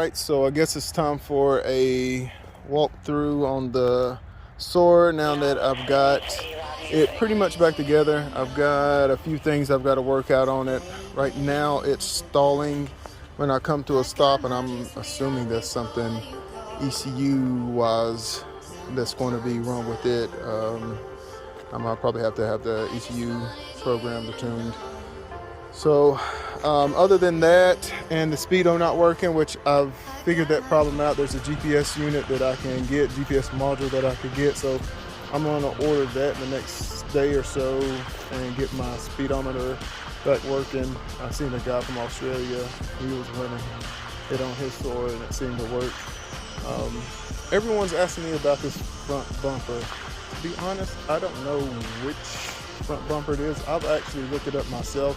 Alright, so I guess it's time for a walkthrough on the Soarer now that I've got it pretty much back together. I've got a few things I've got to work out on it. Right now it's stalling when I come to a stop, and I'm assuming there's something ECU-wise that's going to be wrong with it. I'm gonna probably have to have the ECU program tuned. So other than that, and the speedo not working, which I've figured that problem out, there's a GPS unit that I can get, GPS module that I could get, so I'm gonna order that in the next day or so and get my speedometer back working. I seen a guy from Australia, he was running it on his Soarer and it seemed to work. Everyone's asking me about this front bumper. To be honest, I don't know which front bumper it is. I've actually looked it up myself.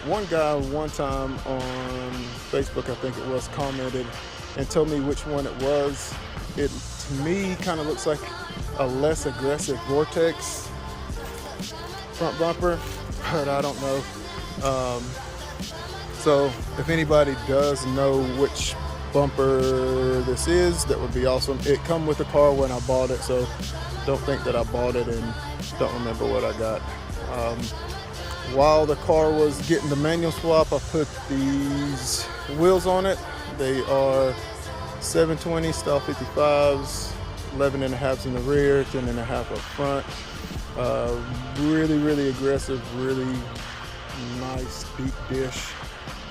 One guy one time on Facebook, I think it was, commented and told me which one it was. It, to me, kind of looks like a less aggressive Vortex front bumper, but I don't know. So if anybody does know which bumper this is, that would be awesome. It come with the car when I bought it, so don't think that I bought it and don't remember what I got. While the car was getting the manual swap, I put these wheels on it. They are 720 style 55s, 11 and a halves in the rear, 10 and a half up front. Really aggressive, really nice deep dish.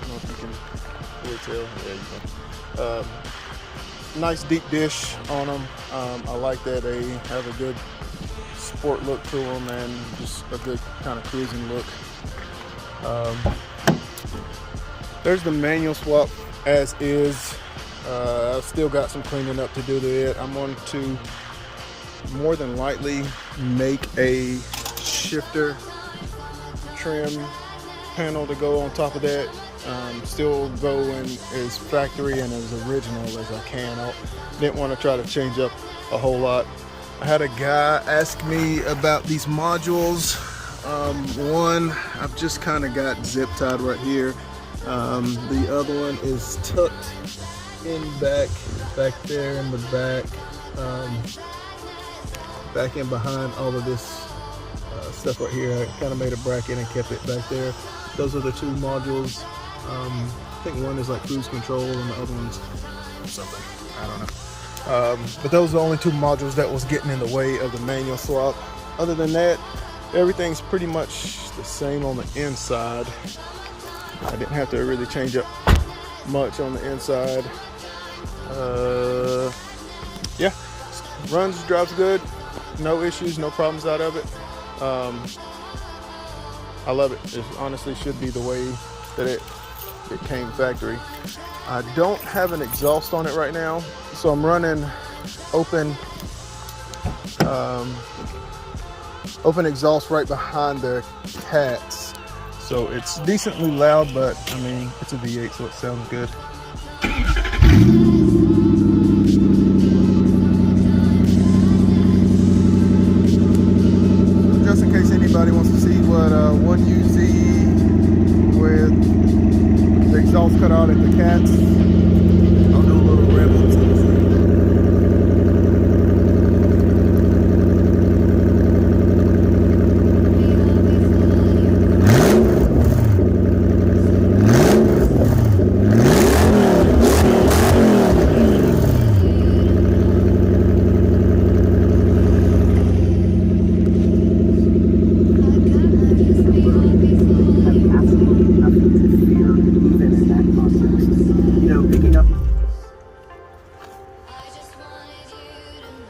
I don't know if you can really tell. There you go. Nice deep dish on them. I like that they have a good sport look to them and just a good kind of cruising look. There's the manual swap as is. I've still got some cleaning up to do to it. I'm going to more than likely make a shifter trim panel to go on top of that. Still go in as factory and as original as I can. I didn't want to try to change up a whole lot. I had a guy ask me about these modules. One I've just kind of got zip tied right here. The other one is tucked in back there in the back in behind all of this stuff right here. I kind of made a bracket and kept it back there. Those are the two modules. I think one is like cruise control and the other one's something, I don't know. But those are the only two modules that was getting in the way of the manual swap. Other than that, everything's pretty much the same on the inside. I didn't have to really change up much on the inside. Yeah, runs, drives good, no issues, no problems out of it. I love it. It honestly should be the way that it came factory. I don't have an exhaust on it right now, so I'm running open exhaust right behind the cats, so it's decently loud, but I mean it's a V8, so it sounds good. Just in case anybody wants to see what 1UZ with the exhaust cut out at the cats, I'll do a little rev so you see.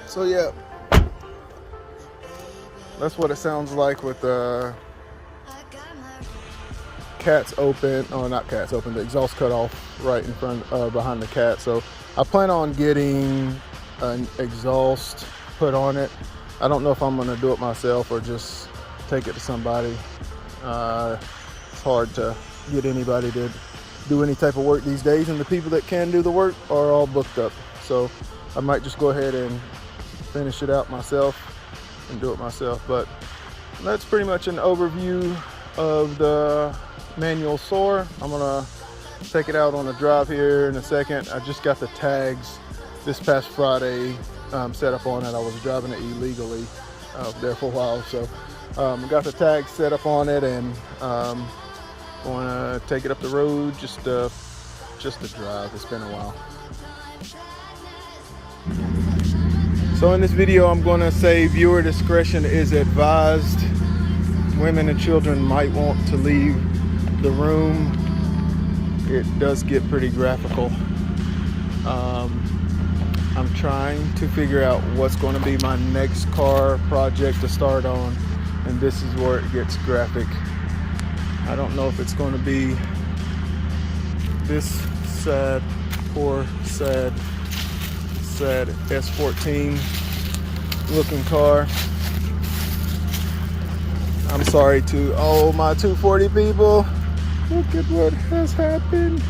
So yeah, that's what it sounds like with the cats open, oh not cats open, the exhaust cut off right in front, behind the cat. So I plan on getting an exhaust put on it. I don't know if I'm gonna do it myself or just take it to somebody. It's hard to get anybody to do any type of work these days, and the people that can do the work are all booked up. So I might just go ahead and finish it out myself and do it myself. But that's pretty much an overview of the manual Soarer. I'm gonna take it out on a drive here in a second. I just got the tags this past Friday set up on it. I was driving it illegally there for a while, so got the tags set up on it, and want to take it up the road just to drive. It's been a while. So in this video, I'm going to say viewer discretion is advised. Women and children might want to leave the room. It does get pretty graphical. I'm trying to figure out what's going to be my next car project to start on, and this is where it gets graphic. I don't know if it's going to be this sad, poor, sad S14 looking car. I'm sorry to all my 240 people. Look at what has happened.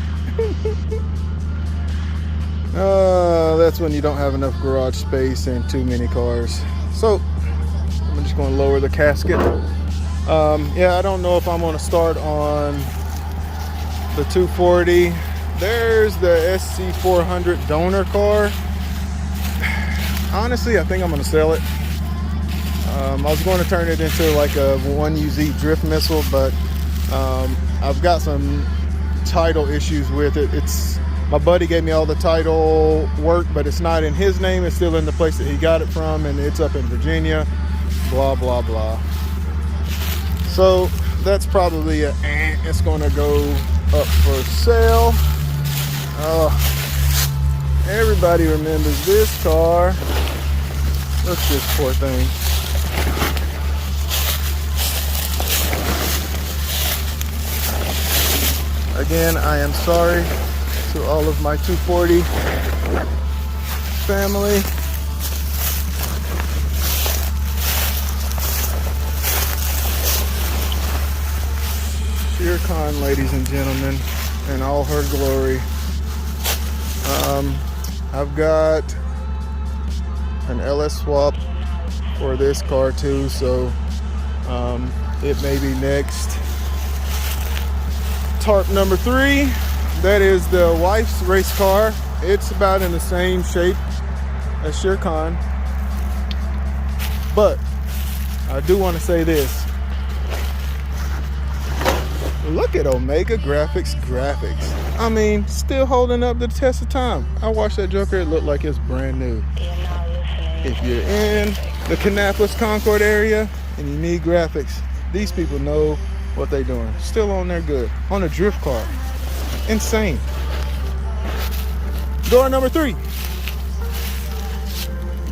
That's when you don't have enough garage space and too many cars. So I'm just going to lower the casket. Yeah, I don't know if I'm going to start on the 240. There's the SC400 donor car. Honestly, I think I'm going to sell it. I was going to turn it into like a 1UZ drift missile, but I've got some title issues with it. My buddy gave me all the title work, but it's not in his name. It's still in the place that he got it from, and it's up in Virginia. Blah, blah, blah. So that's probably it's going to go up for sale. Everybody remembers this car. Look at this poor thing. Again, I am sorry to all of my 240 family. Shere Khan, ladies and gentlemen, in all her glory. I've got an LS swap for this car too, so it may be next. Tarp number 3, that is the wife's race car. It's about in the same shape as Shere Khan, but I do want to say this. Look at Omega Graphics. I mean, still holding up the test of time. I watched that Joker, it looked like it's brand new. If you're in the Kannapolis Concord area and you need graphics, these people know what they're doing. Still on there good. On a drift car. Insane. Door number 3.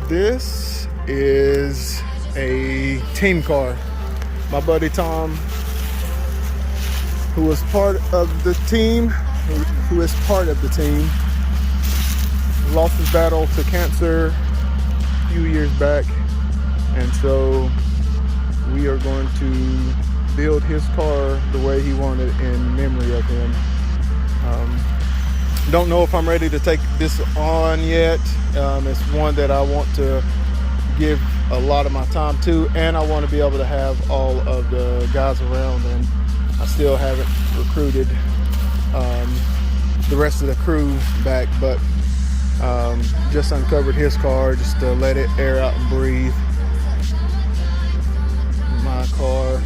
This is a team car. My buddy Tom, who was part of the team, lost his battle to cancer a few years back, and so we are going to build his car the way he wanted in memory of him. Don't know if I'm ready to take this on yet. It's one that I want to give a lot of my time to, and I want to be able to have all of the guys around, and I still haven't recruited the rest of the crew back, but just uncovered his car just to let it air out and breathe. My car,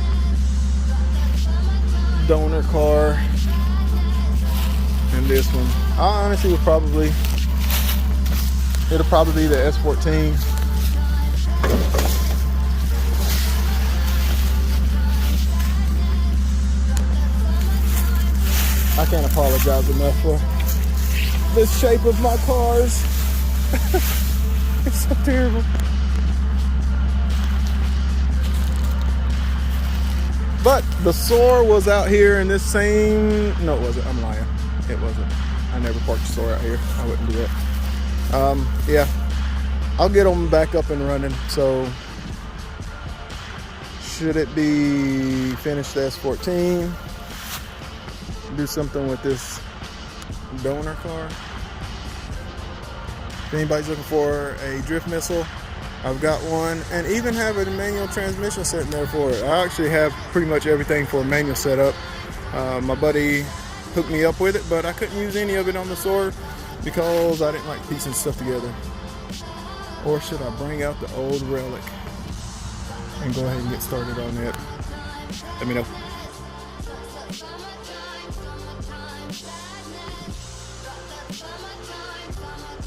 donor car, and this one. I honestly would it'll probably be the S14. I can't apologize enough for the shape of my cars. It's so terrible. But the Soarer was out here in this same... No, it wasn't. I'm lying. It wasn't. I never parked the Soarer out here. I wouldn't do that. Yeah. I'll get them back up and running. So, should it be finished S14? Do something with this donor car. If anybody's looking for a drift missile, I've got one, and even have a manual transmission sitting there for it. I actually have pretty much everything for a manual setup. My buddy hook me up with it, but I couldn't use any of it on the Soarer because I didn't like piecing stuff together. Or should I bring out the old relic and go ahead and get started on it? Let me know.